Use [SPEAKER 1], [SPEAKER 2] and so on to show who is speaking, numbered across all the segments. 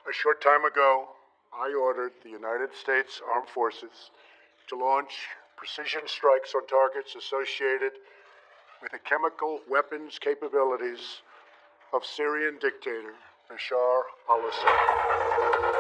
[SPEAKER 1] A short time ago, I ordered the United States Armed Forces to launch precision strikes on targets associated with the chemical weapons capabilities of Syrian dictator Bashar al-Assad.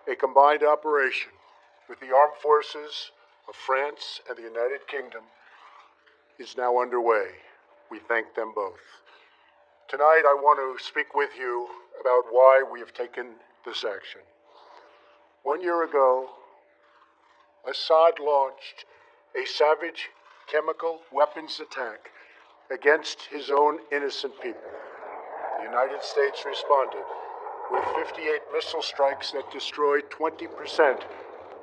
[SPEAKER 1] A combined operation with the armed forces of France and the United Kingdom is now underway. We thank them both. Tonight, I want to speak with you about why we have taken this action. 1 year ago, Assad launched a savage chemical weapons attack against his own innocent people. The United States responded with 58 missile strikes that destroyed 20%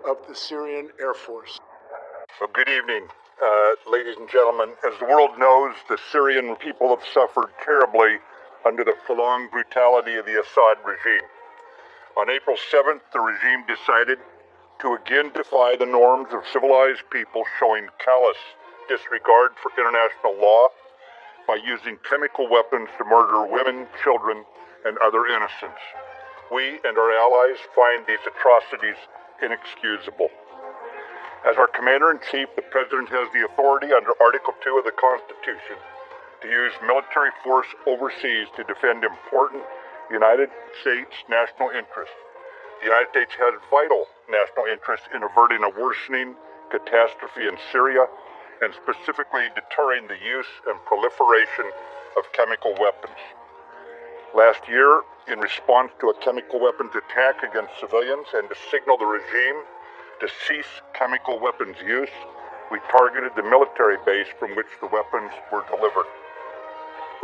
[SPEAKER 1] of the Syrian Air Force.
[SPEAKER 2] Well, good evening, ladies and gentlemen. As the world knows, the Syrian people have suffered terribly under the prolonged brutality of the Assad regime. On April 7th, the regime decided to again defy the norms of civilized people, showing callous disregard for international law by using chemical weapons to murder women, children, and other innocents. We and our allies find these atrocities inexcusable. As our Commander-in-Chief, the President has the authority under Article 2 of the Constitution to use military force overseas to defend important United States national interests. The United States has vital national interest in averting a worsening catastrophe in Syria and specifically deterring the use and proliferation of chemical weapons. Last year, in response to a chemical weapons attack against civilians and to signal the regime to cease chemical weapons use, we targeted the military base from which the weapons were delivered.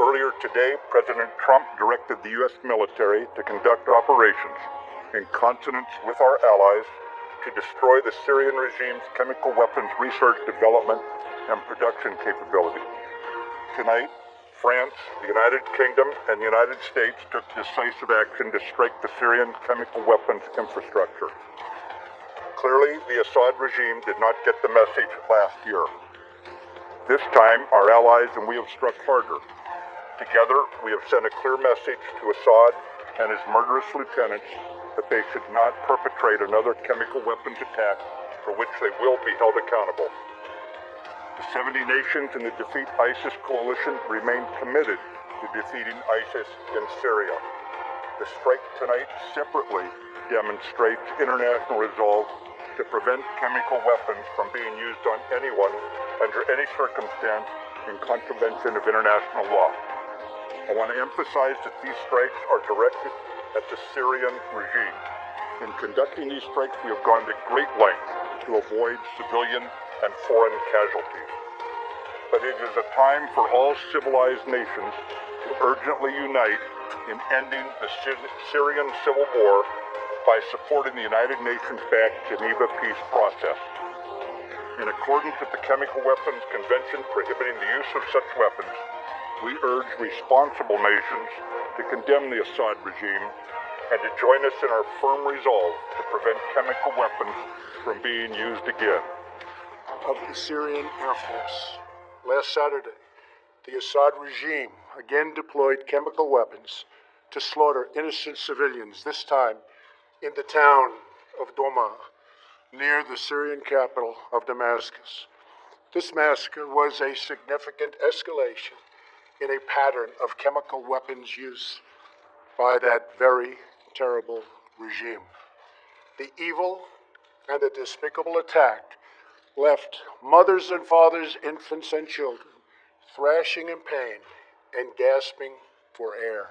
[SPEAKER 2] Earlier today, President Trump directed the U.S. military to conduct operations in consonance with our allies, to destroy the Syrian regime's chemical weapons research, development, and production capability. Tonight, France, the United Kingdom, and the United States took decisive action to strike the Syrian chemical weapons infrastructure. Clearly, the Assad regime did not get the message last year. This time, our allies and we have struck harder. Together, we have sent a clear message to Assad and his murderous lieutenants that they should not perpetrate another chemical weapons attack for which they will be held accountable. The 70 nations in the Defeat ISIS coalition remain committed to defeating ISIS in Syria. The strike tonight separately demonstrates international resolve to prevent chemical weapons from being used on anyone under any circumstance in contravention of international law. I want to emphasize that these strikes are directed at the Syrian regime. In conducting these strikes, we have gone to great lengths to avoid civilian and foreign casualties. But it is a time for all civilized nations to urgently unite in ending the Syrian civil war by supporting the United Nations-backed Geneva peace process. In accordance with the Chemical Weapons Convention prohibiting the use of such weapons, we urge responsible nations to condemn the Assad regime and to join us in our firm resolve to prevent chemical weapons from being used again.
[SPEAKER 1] Of the Syrian Air Force. Last Saturday, the Assad regime again deployed chemical weapons to slaughter innocent civilians, this time in the town of Doma, near the Syrian capital of Damascus. This massacre was a significant escalation in a pattern of chemical weapons use by that very terrible regime. The evil and the despicable attack left mothers and fathers, infants and children, thrashing in pain and gasping for air.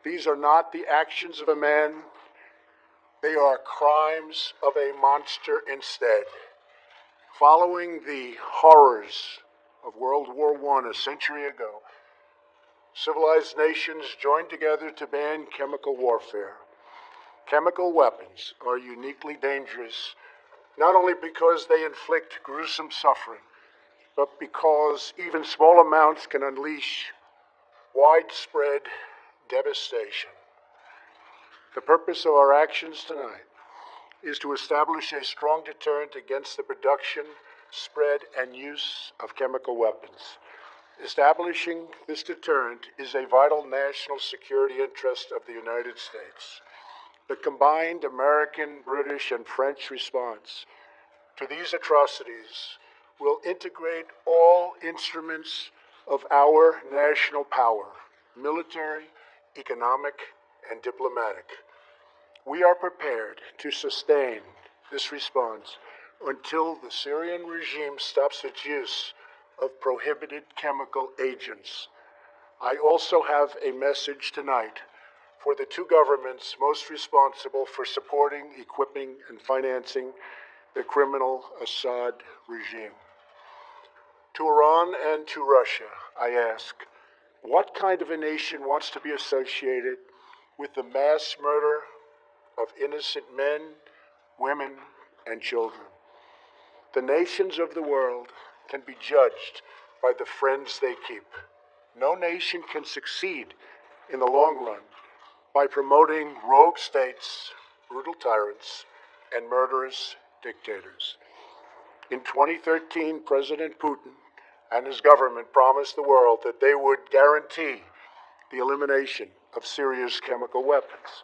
[SPEAKER 1] These are not the actions of a man, they are crimes of a monster instead. Following the horrors of World War I a century ago, civilized nations joined together to ban chemical warfare. Chemical weapons are uniquely dangerous, not only because they inflict gruesome suffering, but because even small amounts can unleash widespread devastation. The purpose of our actions tonight is to establish a strong deterrent against the production, spread, and use of chemical weapons. Establishing this deterrent is a vital national security interest of the United States. The combined American, British, and French response to these atrocities will integrate all instruments of our national power, military, economic, and diplomatic. We are prepared to sustain this response until the Syrian regime stops its use of prohibited chemical agents. I also have a message tonight for the two governments most responsible for supporting, equipping, and financing the criminal Assad regime. To Iran and to Russia, I ask, what kind of a nation wants to be associated with the mass murder of innocent men, women, and children? The nations of the world can be judged by the friends they keep. No nation can succeed in the long run by promoting rogue states, brutal tyrants, and murderous dictators. In 2013, President Putin and his government promised the world that they would guarantee the elimination of Syria's chemical weapons.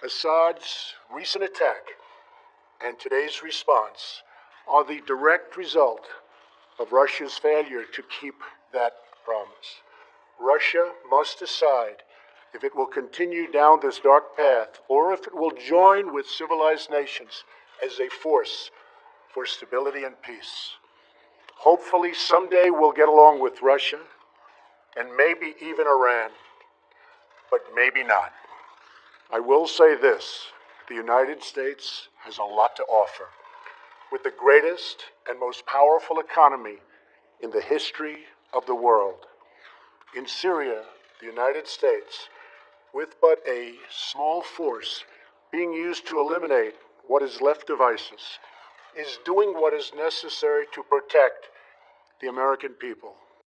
[SPEAKER 1] Assad's recent attack and today's response are the direct result of Russia's failure to keep that promise. Russia must decide if it will continue down this dark path or if it will join with civilized nations as a force for stability and peace. Hopefully someday we'll get along with Russia and maybe even Iran, but maybe not. I will say this, the United States has a lot to offer. With the greatest and most powerful economy in the history of the world. In Syria, the United States, with but a small force, being used to eliminate what is left of ISIS, is doing what is necessary to protect the American people.